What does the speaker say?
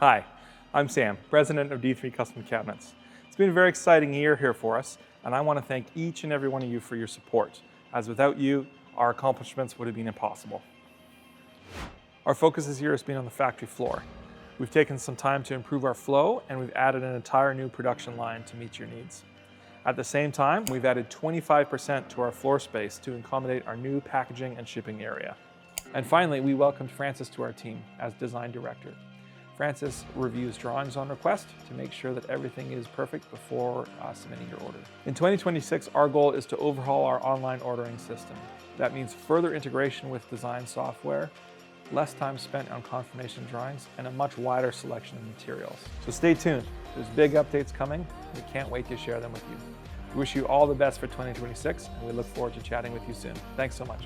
Hi, I'm Sam, president of D3 Custom Cabinets. It's been a very exciting year here for us, and I want to thank each and every one of you for your support, as without you, our accomplishments would have been impossible. Our focus this year has been on the factory floor. We've taken some time to improve our flow, and we've added an entire new production line to meet your needs. At the same time, we've added 25% to our floor space to accommodate our new packaging and shipping area. And finally, we welcomed Francis to our team as design director. Francis reviews drawings on request to make sure that everything is perfect before submitting your order. In 2026, our goal is to overhaul our online ordering system. That means further integration with design software, less time spent on confirmation drawings, and a much wider selection of materials. So stay tuned. There's big updates coming. We can't wait to share them with you. We wish you all the best for 2026, and we look forward to chatting with you soon. Thanks so much.